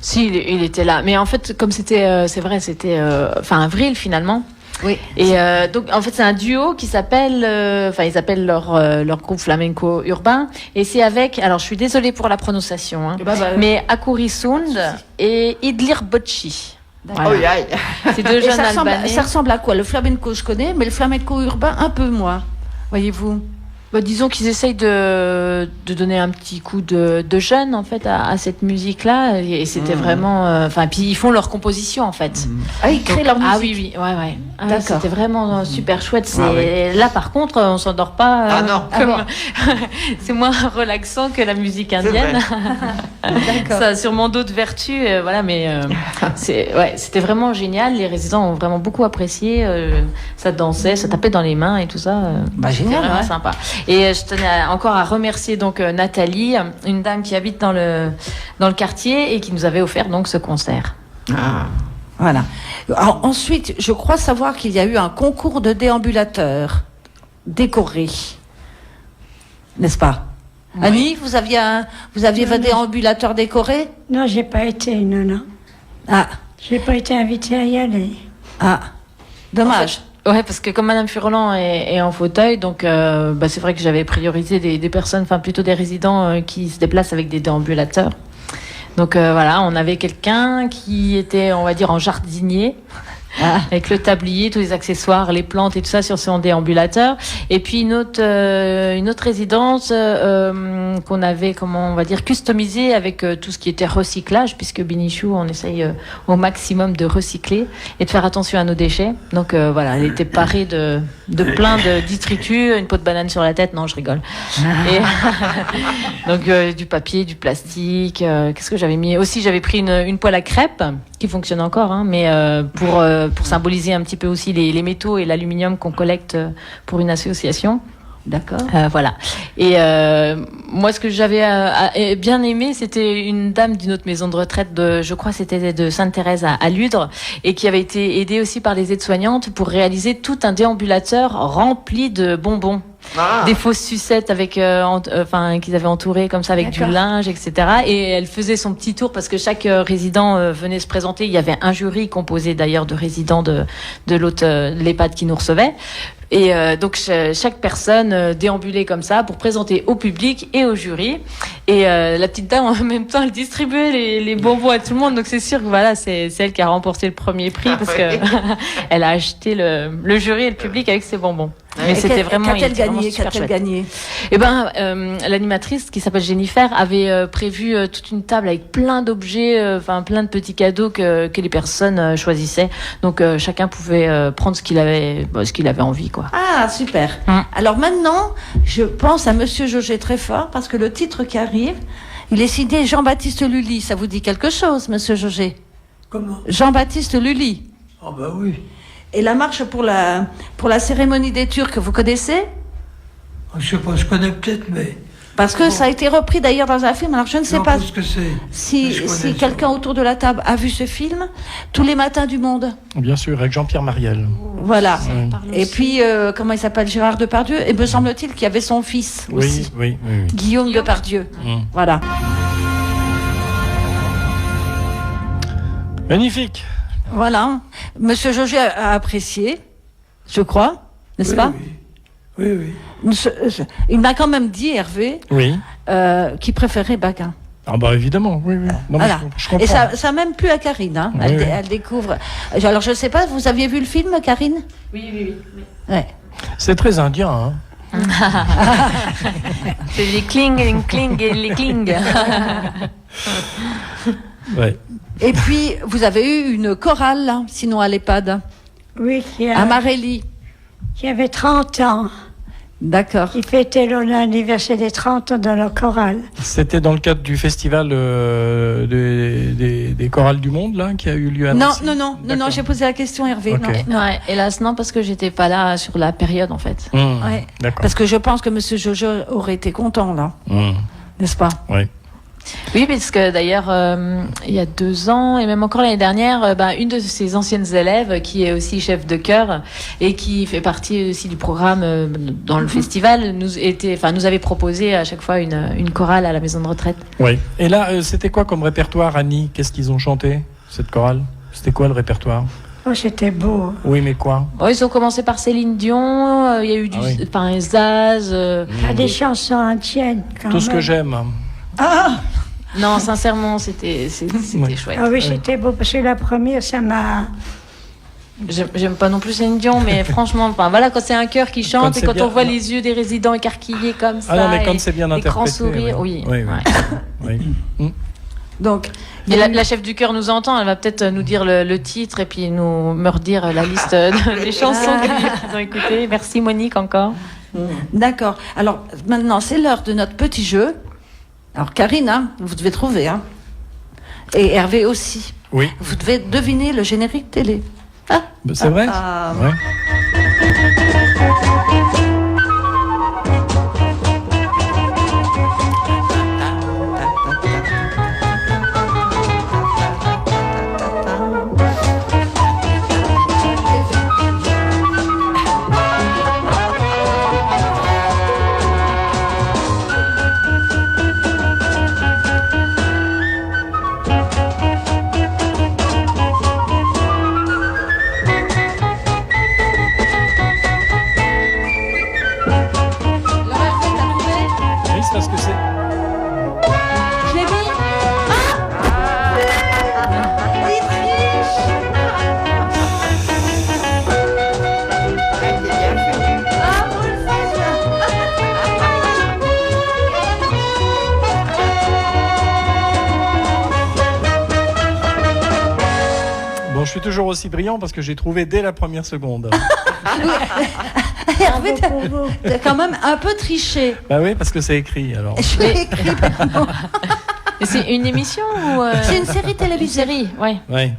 Si, il était là. Mais en fait, comme c'était, c'est vrai, c'était fin avril finalement. Oui. Et donc, en fait, c'est un duo qui s'appelle, ils appellent leur groupe flamenco urbain. Et c'est avec, alors je suis désolée pour la prononciation, hein, mais Akuri Sound et Idlir Bocci. Voilà. Oh, aïe. C'est deux jeunes Albanais. Ça ressemble à quoi? Le flamenco, je connais, mais le flamenco urbain, un peu moins. Voyez-vous? Bah, disons qu'ils essayent de donner un petit coup de jeune en fait à cette musique-là, et c'était vraiment, puis ils font leur composition en fait. Ah, ils créent leur musique. Ah oui, ouais. Ah, D'accord. c'était vraiment super chouette. Ah Là par contre, on s'endort pas. Ah non. C'est moins relaxant que la musique indienne. D'accord. Ça a sûrement d'autres vertus, voilà, mais c'était vraiment génial. Les résidents ont vraiment beaucoup apprécié. Ça dansait, ça tapait dans les mains et tout ça. C'était Génial, vraiment ouais. sympa. Et je tenais encore à remercier donc Nathalie, une dame qui habite dans le quartier et qui nous avait offert donc ce concert. Ah. Voilà. Alors, ensuite, je crois savoir qu'il y a eu un concours de déambulateurs décorés. N'est-ce pas? Oui. Annie, vous aviez votre déambulateur décoré? Non, j'ai pas été, non. Ah. J'ai pas été invitée à y aller. Ah. Dommage. Ouais, parce que comme Madame Furlan est en fauteuil, donc c'est vrai que j'avais priorisé des personnes, enfin plutôt des résidents qui se déplacent avec des déambulateurs. Donc voilà, on avait quelqu'un qui était, on va dire, en jardinier, avec le tablier, tous les accessoires, les plantes et tout ça sur son déambulateur. Et puis une autre résidence qu'on avait, comment on va dire, customisée avec tout ce qui était recyclage, puisque Binichou, on essaye au maximum de recycler et de faire attention à nos déchets. Donc voilà, elle était parée de plein de détritus, une peau de banane sur la tête, non, je rigole. Et donc du papier, du plastique. Qu'est-ce que j'avais mis? Aussi, j'avais pris une poêle à crêpes qui fonctionne encore, hein, mais pour pour symboliser un petit peu aussi les métaux et l'aluminium qu'on collecte pour une association. D'accord. Voilà. Et moi, ce que j'avais bien aimé, c'était une dame d'une autre maison de retraite, je crois c'était de Sainte-Thérèse à Ludre, et qui avait été aidée aussi par les aides-soignantes pour réaliser tout un déambulateur rempli de bonbons. Des fausses sucettes avec, qu'ils avaient entourées comme ça avec du linge, etc. Et elle faisait son petit tour parce que chaque résident venait se présenter. Il y avait un jury composé d'ailleurs de résidents de l'EHPAD qui nous recevait. Et donc chaque personne déambulait comme ça pour présenter au public et au jury. Et la petite dame en même temps elle distribuait les bonbons à tout le monde. Donc c'est sûr que voilà, c'est elle qui a remporté le premier prix parce que elle a acheté le jury et le public avec ses bonbons. Mais c'était vraiment Qu'a-t-elle gagné? Eh ben, l'animatrice qui s'appelle Jennifer avait prévu toute une table avec plein d'objets, plein de petits cadeaux que les personnes choisissaient. Donc chacun pouvait prendre ce qu'il avait envie, quoi. Ah, super. Alors maintenant, je pense à Monsieur Jauget très fort parce que le titre qui arrive, il est signé Jean-Baptiste Lully. Ça vous dit quelque chose, Monsieur Jauget? Comment? Jean-Baptiste Lully. Ah ben oui. Et la marche pour la cérémonie des Turcs, vous connaissez? Je sais pas, je connais peut-être, mais... Parce que ça a été repris d'ailleurs dans un film. Alors je ne sais pas ce que c'est. si quelqu'un autour de la table a vu ce film. Tous les matins du monde. Bien sûr, avec Jean-Pierre Mariel. Voilà. Et puis, comment il s'appelle? Gérard Depardieu. Et me semble-t-il qu'il y avait son fils aussi. Oui. Guillaume Depardieu. Voilà. Magnifique. Voilà. Monsieur Jauget a apprécié, je crois, n'est-ce pas? Oui. Il m'a quand même dit, Hervé, qu'il préférait Baquin. Ah bah évidemment, oui. Non, voilà. je comprends. Et ça a même plu à Karine. Hein. Elle découvre. Alors je ne sais pas, vous aviez vu le film, Karine? Oui. Ouais. C'est très indien, hein. C'est les cling et les cling. Ouais. Et puis, vous avez eu une chorale, là, sinon à l'EHPAD. Oui, à Marelli. Qui avait 30 ans. D'accord. Ils fêtaient l'anniversaire des 30 ans de la chorale. C'était dans le cadre du festival des chorales du monde, là, qui a eu lieu à Nancy. Non, j'ai posé la question, Hervé. Okay. Non. Ouais, hélas, non, parce que j'étais pas là sur la période, en fait. Ouais. D'accord. Parce que je pense que Monsieur Jojo aurait été content, là. N'est-ce pas? Oui. Oui, parce que d'ailleurs, il y a 2 ans, et même encore l'année dernière, une de ses anciennes élèves, qui est aussi chef de chœur, et qui fait partie aussi du programme dans le festival, nous avait proposé à chaque fois une chorale à la maison de retraite. Oui. Et là, c'était quoi comme répertoire, Annie? Qu'est-ce qu'ils ont chanté, cette chorale? C'était quoi le répertoire? Oh, c'était beau. Oui, mais quoi? Oh, ils ont commencé par Céline Dion, il y a eu Zaz. Des chansons indiennes, quand Tout même. ce que j'aime. Non, sincèrement, c'était chouette. Ah oui, c'était beau, parce que la première, ça m'a... J'aime pas non plus Céline Dion, mais franchement, voilà, quand c'est un chœur qui chante et quand on voit les yeux des résidents écarquillés comme ça, non, mais quand c'est bien interprété, grands sourires, oui. Donc, et la chef du chœur nous entend, elle va peut-être nous dire le titre et puis me redire la liste des chansons qu'ils ont écoutées. Merci Monique encore. D'accord. Alors maintenant, c'est l'heure de notre petit jeu. Alors Karine, vous devez trouver, et Hervé aussi. Oui. Vous devez deviner le générique télé. C'est vrai? Ouais. Parce que c'est... Je l'ai mis. Il triche. Vous le faites. Bon, je suis toujours aussi brillant parce que j'ai trouvé dès la première seconde. Hervé, t'as quand même un peu triché. Bah oui, parce que c'est écrit, alors. Je l'ai écrit, pardon. C'est une émission ou C'est une série télévisée. Oui. Ouais.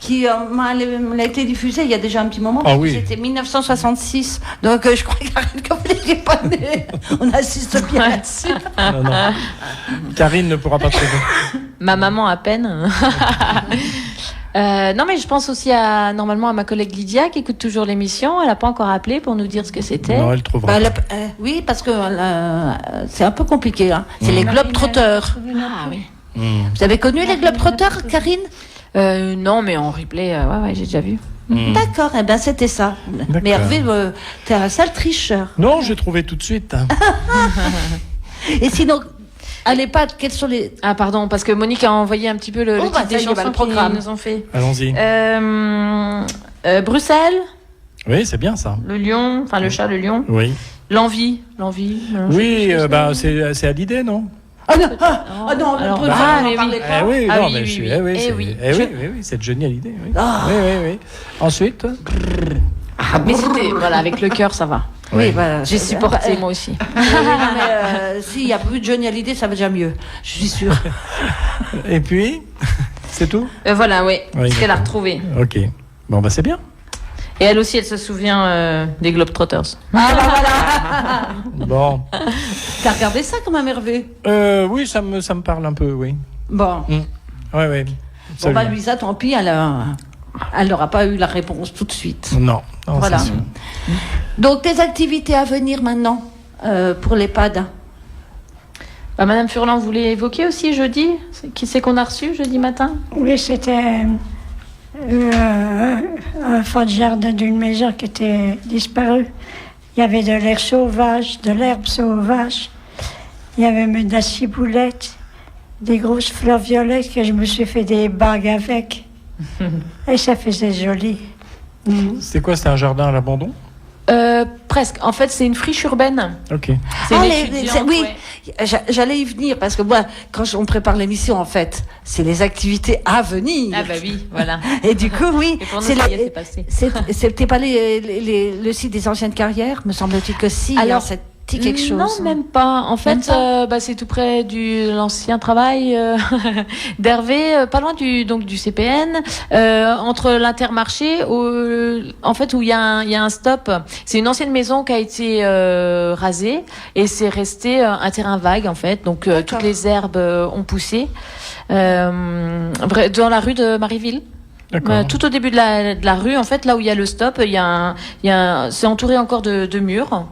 elle a été diffusée il y a déjà un petit moment. Ah oui. C'était 1966. Donc je crois que comme elle n'est pas née, on assiste bien là-dessus. Non. Karine ne pourra pas trouver. Ma maman à peine. Non, mais je pense aussi normalement à ma collègue Lydia qui écoute toujours l'émission. Elle n'a pas encore appelé pour nous dire ce que c'était. Non, elle trouvera. Oui, parce que c'est un peu compliqué. Hein. C'est les Globetrotters. Ah oui. Vous avez connu les Globetrotters, Karine? Non, mais en replay, ouais, j'ai déjà vu. D'accord, eh ben c'était ça. D'accord. Mais Hervé, t'es un sale tricheur. Non, j'ai trouvé tout de suite. Et sinon, à l'EHPAD, quels sont les... Ah, pardon, parce que Monique a envoyé un petit peu le titre des chansons le programme. qu'ils nous ont fait. Allons-y. Bruxelles, Oui, c'est bien ça. le lion, enfin le chat, le lion. Oui. L'envie. Oui, c'est à l'idée, non? Ah non, alors, on mais n'en parlait oui. pas. Oui, Ah non, oui, mais oui, je suis. oui. Oui, cette géniale idée. Oui. Ah. Oui. Ensuite. Mais c'était, voilà, avec le cœur, ça va. Oui, voilà. J'ai supporté, moi aussi. S'il n'y a plus de Johnny Hallyday, ça va déjà mieux. Je suis sûre. Et puis, c'est tout? Voilà, oui. Parce qu'elle a d'accord. retrouvé. Ok. Bon, bah c'est bien. Et elle aussi, elle se souvient des Globetrotters. Bon. T'as regardé ça comme un Hervé? Oui, ça me parle un peu, oui. Bon. Oui. Bon, bah, Louisa, tant pis, elle n'aura pas eu la réponse tout de suite. Non. Voilà. c'est sûr. Donc, tes activités à venir maintenant pour l'EHPAD? Bah, Madame Furlan voulait évoquer aussi jeudi. Qui c'est qu'on a reçu jeudi matin? Oui, c'était un fond de jardin d'une maison qui était disparue. Il y avait de l'air sauvage, de l'herbe sauvage. Il y avait même de la ciboulette, des grosses fleurs violettes que je me suis fait des bagues avec. Et ça faisait joli. C'est quoi? C'est un jardin à l'abandon? Presque. En fait, c'est une friche urbaine. Ok. C'est une étudiante, oui, ouais. j'allais y venir parce que moi, quand on prépare l'émission, en fait, c'est les activités à venir. Ah bah oui, voilà. Et du coup, oui, Et pour nous, ça y est, c'est passé. C'était pas le site des anciennes carrières, me semble-t-il que si. Alors, c'est quelque chose. Non, même pas. En fait, Même pas c'est tout près de l'ancien travail d'Hervé, pas loin du CPN, entre l'Intermarché, en fait, où il y a un stop. C'est une ancienne maison qui a été rasée et c'est resté un terrain vague, en fait. Donc, toutes les herbes ont poussé dans la rue de Marieville. D'accord. Tout au début de la rue, en fait, là où il y a le stop, c'est entouré encore de murs.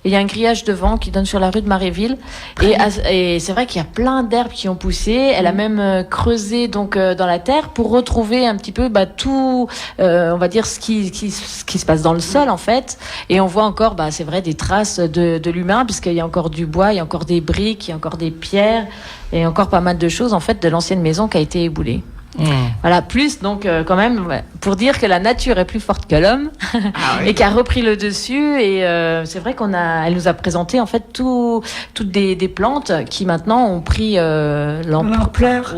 Et il y a un grillage devant qui donne sur la rue de Marieville. Et c'est vrai qu'il y a plein d'herbes qui ont poussé. Elle a même creusé donc dans la terre pour retrouver un petit peu tout, on va dire ce qui se passe dans le sol en fait. Et on voit encore, c'est vrai, des traces de l'humain puisqu'il y a encore du bois, il y a encore des briques, il y a encore des pierres et encore pas mal de choses en fait de l'ancienne maison qui a été éboulée. Voilà, plus donc quand même pour dire que la nature est plus forte que l'homme et qui a repris le dessus et c'est vrai elle nous a présenté en fait toutes des plantes qui maintenant ont pris l'ampleur.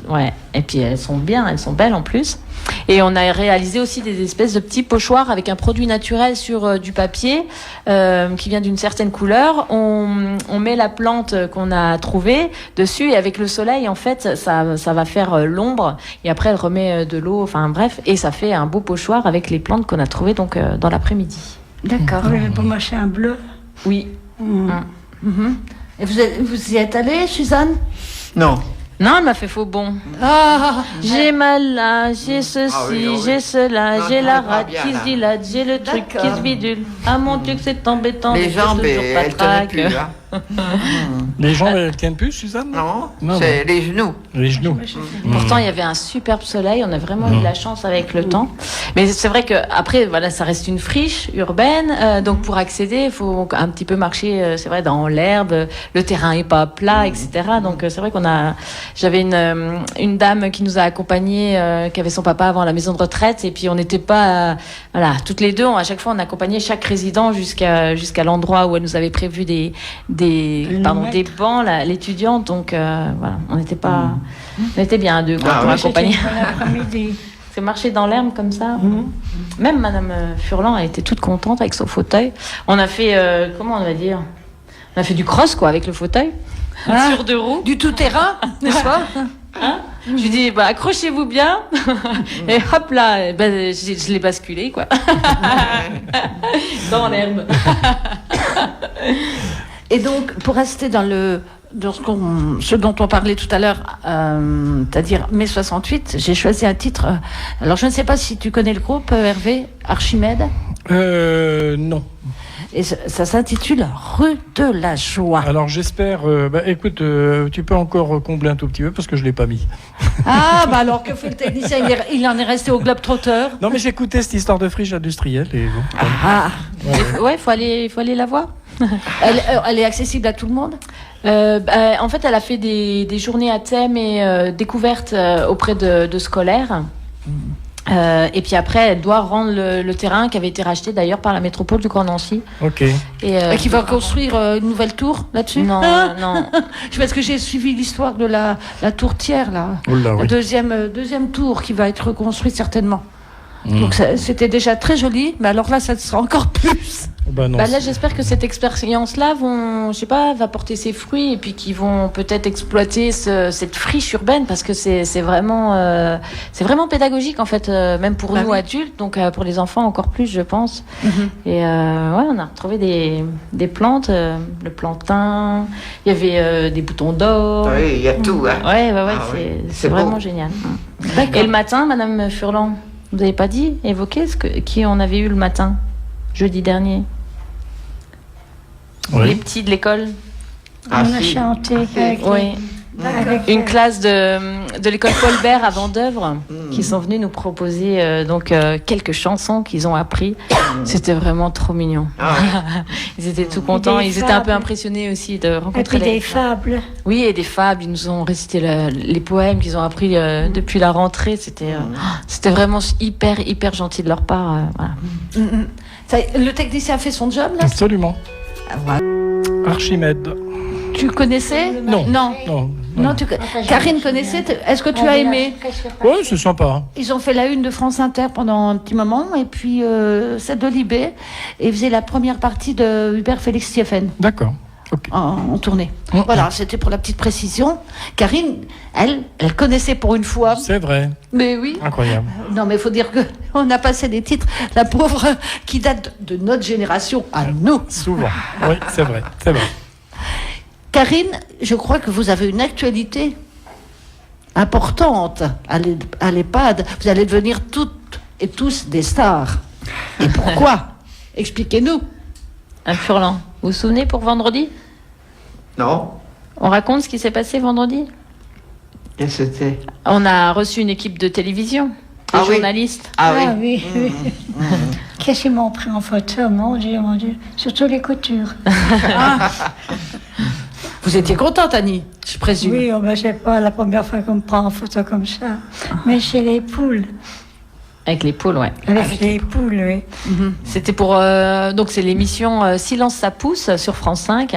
Ouais, et puis elles sont belles en plus. Et on a réalisé aussi des espèces de petits pochoirs avec un produit naturel sur du papier qui vient d'une certaine couleur. On met la plante qu'on a trouvée dessus et avec le soleil, en fait, ça va faire l'ombre. Et après, elle remet de l'eau, enfin bref. Et ça fait un beau pochoir avec les plantes qu'on a trouvées donc, dans l'après-midi. D'accord. Pour moi, c'est un bleu. Oui. Et vous y êtes allée, Suzanne? Non. Non, elle m'a fait faux bon. J'ai mal là, j'ai ceci, j'ai cela, Non, j'ai non, la pas rate bien, qui là. se dilate, j'ai le truc qui se bidule. Ah mon Dieu que c'est embêtant. Les mais jambes, c'est toujours pas elles tenaient trac. plus. Hein. Les jambes, elles tiennent plus, Suzanne? Non, Non, c'est les genoux. Les genoux. Pourtant, il y avait un superbe soleil. On a vraiment eu de la chance avec le temps. Mais c'est vrai que après, voilà, ça reste une friche urbaine. Donc, pour accéder, il faut un petit peu marcher. C'est vrai, dans l'herbe. Le terrain est pas plat, etc. Donc, c'est vrai j'avais une dame qui nous a accompagnés, qui avait son papa avant la maison de retraite. Et puis, on n'était pas, voilà, toutes les deux. À chaque fois, on accompagnait chaque résident jusqu'à l'endroit où elle nous avait prévu des bancs, l'étudiante. Donc, voilà, on était bien à deux pour accompagner. C'est marcher dans l'herbe comme ça. Même Madame Furlan a été toute contente avec son fauteuil. On a fait, comment on va dire, on a fait du cross quoi avec le fauteuil sur deux roues. Du tout-terrain, n'est-ce pas? Je lui dis, bah, accrochez-vous bien. Et hop là, je l'ai basculé, quoi. Dans l'herbe. Et donc, pour rester dans ce dont on parlait tout à l'heure, c'est-à-dire mai 68, j'ai choisi un titre. Alors, je ne sais pas si tu connais le groupe, Hervé, Archimède. Non. Et ça s'intitule Rue de la Joie. Alors j'espère. Écoute, tu peux encore combler un tout petit peu parce que je l'ai pas mis. Ah, bah alors que fait le technicien? Il en est resté au Globetrotter. Non, mais j'écoutais cette histoire de friche industrielle et bon. Ah, Ouais, faut aller la voir. elle est accessible à tout le monde? En fait, elle a fait des journées à thème et découvertes auprès de scolaires. Et puis après, elle doit rendre le terrain qui avait été racheté d'ailleurs par la métropole du Grand Nancy. Ok. Et qui va construire une nouvelle tour là-dessus? Non, non. Parce que j'ai suivi l'histoire de la tourtière, là. Oh là, La oui. deuxième tour qui va être reconstruite certainement. Donc c'était déjà très joli, mais alors là, ça sera encore plus. Bah non. Là, j'espère que cette expérience-là va porter ses fruits et puis qu'ils vont peut-être exploiter cette friche urbaine parce que c'est vraiment pédagogique en fait, même pour nous adultes, donc pour les enfants encore plus, je pense. Et on a retrouvé des plantes, le plantain, il y avait des boutons d'or. Oui, il y a tout. Hein. Ouais, c'est beau. vraiment génial. Et le matin, Madame Furlan, vous n'avez pas évoqué qui on avait eu le matin, jeudi dernier? Oui. Les petits de l'école. On a chanté avec Oui. Une classe de l'école Paul Bert à Vendeuvre qui sont venus nous proposer quelques chansons qu'ils ont appris. C'était vraiment trop mignon. Ils étaient tout contents. Ils étaient un peu impressionnés aussi de Et rencontrer puis des fables. Oui, et des fables. Ils nous ont récité les poèmes qu'ils ont appris depuis la rentrée. C'était vraiment hyper, hyper gentil de leur part. Voilà. Le technicien a fait son job là? Absolument. Archimède. Tu connaissais? Non. Non. Karine connaissait. Est-ce que tu as aimé? Ouais, c'est sympa. Ils ont fait la une de France Inter pendant un petit moment et puis celle de Libé et faisaient la première partie de Hubert Félix Stieffen D'accord. Ok. en tournée. Voilà, c'était pour la petite précision. Karine, elle connaissait pour une fois. C'est vrai. Mais oui. Incroyable. Non, mais il faut dire qu'on a passé des titres, la pauvre, qui datent de notre génération à nous. Souvent. Oui, c'est vrai. C'est vrai. Karine, je crois que vous avez une actualité importante à l'EHPAD. Vous allez devenir toutes et tous des stars. Et pourquoi? Expliquez-nous. Un Furlan. Vous vous souvenez pour vendredi? Non. On raconte ce qui s'est passé vendredi? Et c'était. On a reçu une équipe de télévision, des journalistes. Oui. Qu'est-ce qu'ils m'ont pris en photo, mon Dieu, surtout les coutures. Vous étiez contente, Annie, je présume. Oui, c'est pas la première fois qu'on me prend en photo comme ça. Mais chez les poules. Avec les poules, ouais. Avec les poules, oui. C'était pour... donc c'est l'émission Silence ça pousse sur France 5.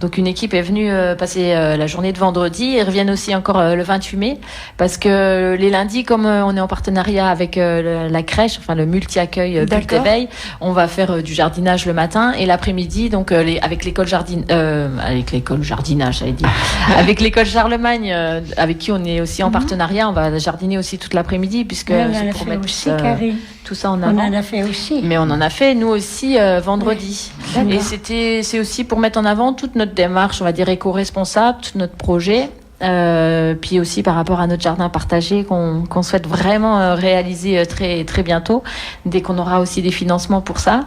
Donc une équipe est venue passer la journée de vendredi. Ils reviennent aussi encore le 28 mai parce que les lundis, comme on est en partenariat avec la crèche, enfin le multi-accueil Bulle Éveil, on va faire du jardinage le matin et l'après-midi, donc avec l'école jardinage, j'allais dire, avec l'école Charlemagne, avec qui on est aussi en partenariat, on va jardiner aussi toute l'après-midi puisque on en c'est a pour fait mettre aussi, Carrie. tout ça en On avant. en a fait aussi. Mais on en a fait, nous aussi, vendredi. D'accord. Et c'est aussi pour mettre en avant toute notre démarche, on va dire, éco-responsable, tout notre projet. Puis aussi par rapport à notre jardin partagé qu'on souhaite vraiment réaliser très, très bientôt, dès qu'on aura aussi des financements pour ça.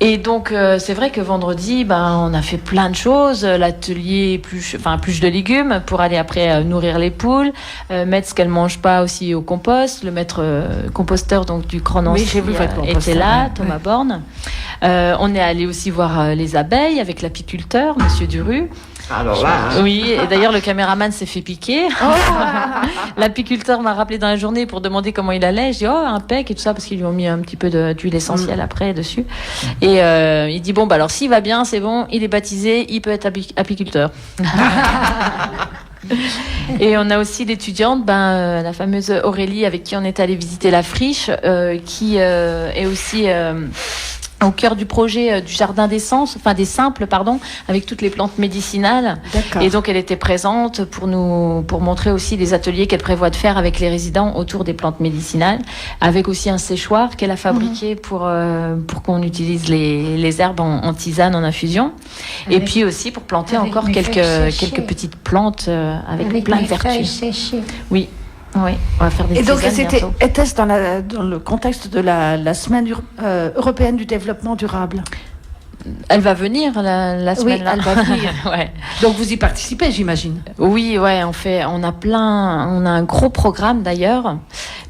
Et donc, c'est vrai que vendredi, on a fait plein de choses. L'atelier épluche de légumes pour aller après nourrir les poules, mettre ce qu'elles mangent pas aussi au compost, le maître composteur donc du Grand Nancy j'ai vu votre composteur, était là, ouais. Thomas Borne. On est allé aussi voir les abeilles avec l'apiculteur, Monsieur Duru. Alors là. Oui, et d'ailleurs le caméraman s'est fait piquer. L'apiculteur m'a rappelé dans la journée pour demander comment il allait. Je dis impec et tout ça parce qu'ils lui ont mis un petit peu d'huile essentielle après dessus. Et il dit alors s'il va bien, c'est bon, il est baptisé, il peut être apiculteur. Et on a aussi l'étudiante, la fameuse Aurélie avec qui on est allé visiter la friche, qui est aussi au cœur du projet du jardin des simples, avec toutes les plantes médicinales. D'accord. Et donc elle était présente pour montrer aussi les ateliers qu'elle prévoit de faire avec les résidents autour des plantes médicinales, avec aussi un séchoir qu'elle a fabriqué pour qu'on utilise les herbes en tisane, en infusion. Et puis aussi pour planter encore quelques petites plantes avec plein de vertus. Oui. Oui, on va faire des Et donc, tisanes bientôt. était-ce dans le contexte de la semaine européenne du développement durable? Elle va venir la semaine là. Elle va venir. Ouais. Donc vous y participez, j'imagine. Oui, ouais, on a un gros programme d'ailleurs.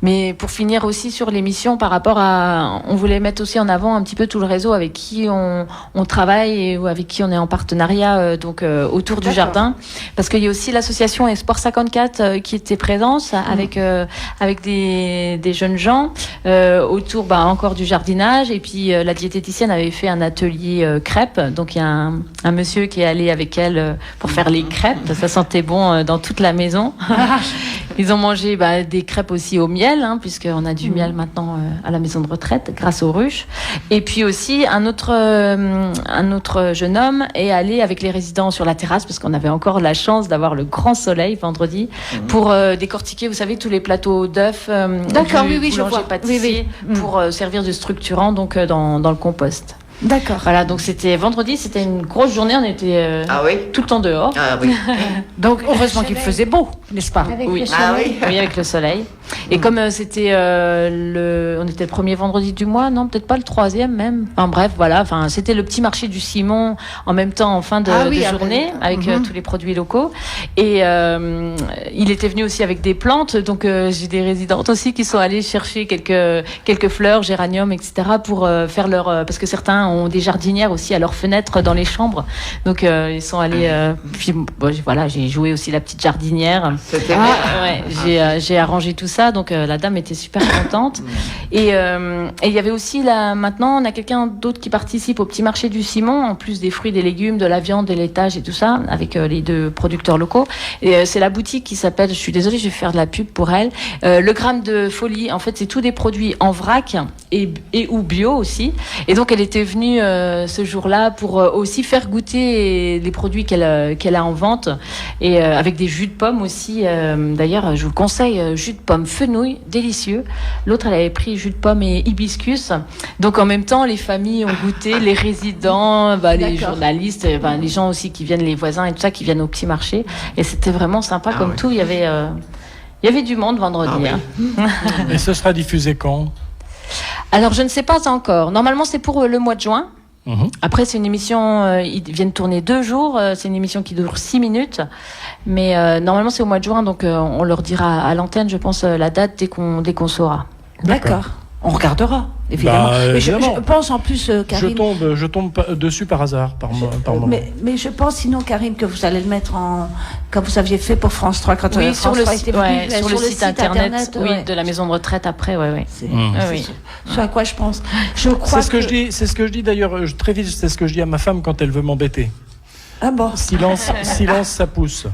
Mais pour finir aussi sur l'émission, on voulait mettre aussi en avant un petit peu tout le réseau avec qui on travaille ou avec qui on est en partenariat autour du jardin, parce qu'il y a aussi l'association Esport 54 qui était présente avec des jeunes gens autour encore du jardinage, et puis la diététicienne avait fait un atelier crêpes, donc il y a un monsieur qui est allé avec elle pour faire les crêpes, ça sentait bon dans toute la maison. Ils ont mangé des crêpes aussi au miel, puisqu'on a du miel maintenant à la maison de retraite grâce aux ruches. Et puis aussi un autre jeune homme est allé avec les résidents sur la terrasse, parce qu'on avait encore la chance d'avoir le grand soleil vendredi, pour décortiquer, vous savez, tous les plateaux d'œufs. D'accord, oui, je vois. Pâtissier, pour servir de structurant dans le compost. D'accord. Voilà, donc c'était vendredi, c'était une grosse journée, on était tout le temps dehors. Ah oui. Donc heureusement qu'il faisait beau, n'est-ce pas? Avec Oui. le soleil. Oui, avec le soleil. Et comme c'était on était le premier vendredi du mois, non, peut-être pas le troisième même. Enfin bref, voilà. Enfin, c'était le petit marché du Simon en même temps en fin de journée avec tous les produits locaux. Et il était venu aussi avec des plantes. Donc j'ai des résidentes aussi qui sont allées chercher quelques fleurs, géraniums, etc. pour faire parce que certains ont des jardinières aussi à leurs fenêtres dans les chambres. Donc ils sont allés. Puis voilà, j'ai joué aussi la petite jardinière. C'était J'ai arrangé tout ça, donc la dame était super contente. Et il y avait aussi maintenant on a quelqu'un d'autre qui participe au petit marché du Simon, en plus des fruits, des légumes, de la viande, des laitages et tout ça, avec les deux producteurs locaux. Et c'est la boutique qui s'appelle, je suis désolée, je vais faire de la pub pour elle, le gramme de folie. En fait, c'est tous des produits en vrac et ou bio aussi. Et donc elle était venue ce jour-là pour aussi faire goûter les produits qu'elle a en vente, et avec des jus de pommes aussi. D'ailleurs, je vous conseille jus de pommes fenouil, délicieux. L'autre, elle avait pris jus de pommes et hibiscus. Donc en même temps, les familles ont goûté, les résidents, les journalistes, les gens aussi qui viennent, les voisins et tout ça, qui viennent au petit marché. Et c'était vraiment sympa comme tout. Il y avait du monde vendredi. Et ce sera diffusé quand? Alors je ne sais pas encore. Normalement, c'est pour le mois de juin. Après, c'est une émission, ils viennent tourner 2 jours, c'est une émission qui dure 6 minutes, mais normalement c'est au mois de juin, donc on leur dira à l'antenne, je pense, la date dès qu'on saura. D'accord. On regardera, évidemment. Mais je pense en plus, Karim... Je tombe dessus par hasard, par moment. Mais je pense sinon, Karim, que vous allez le mettre comme vous aviez fait pour France 3 quand oui, France 3 était venu, sur le site internet de la maison de retraite après, C'est à quoi je pense. C'est ce que je dis d'ailleurs, très vite, c'est ce que je dis à ma femme quand elle veut m'embêter. Ah bon. Silence, ça pousse.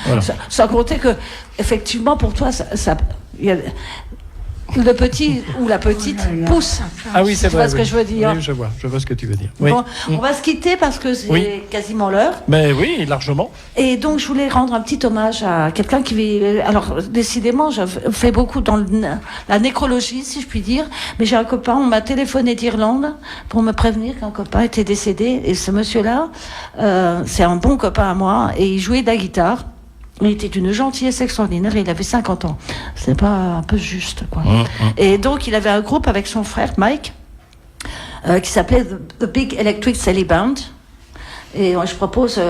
Voilà. Sans compter que, effectivement, pour toi, le petit ou la petite pousse. Ah oui, c'est vrai. Tu vois ce que je veux dire? Oui, je vois ce que tu veux dire. Oui. Bon, on va se quitter parce que c'est quasiment l'heure. Mais oui, largement. Et donc, je voulais rendre un petit hommage à quelqu'un qui vit... Alors, décidément, je fais beaucoup dans la nécrologie, si je puis dire. Mais j'ai un copain, on m'a téléphoné d'Irlande pour me prévenir qu'un copain était décédé. Et ce monsieur-là, c'est un bon copain à moi. Et il jouait de la guitare. Il était d'une gentillesse extraordinaire et il avait 50 ans. C'est pas un peu juste, quoi. Et donc, il avait un groupe avec son frère, Mike, qui s'appelait The Big Electric Sally Band. Et je propose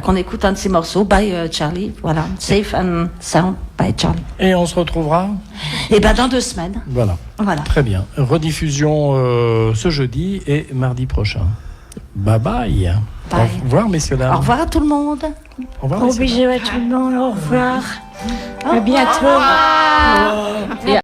qu'on écoute un de ses morceaux, by Charlie. Voilà, Safe and Sound by Charlie. Et on se retrouvera dans 2 semaines. Voilà. Très bien. Rediffusion ce jeudi et mardi prochain. Bye bye. Au revoir, messieurs, dames. Au revoir à tout le monde. Au revoir, Gros bisous à tout le monde. Au revoir. À bientôt. Et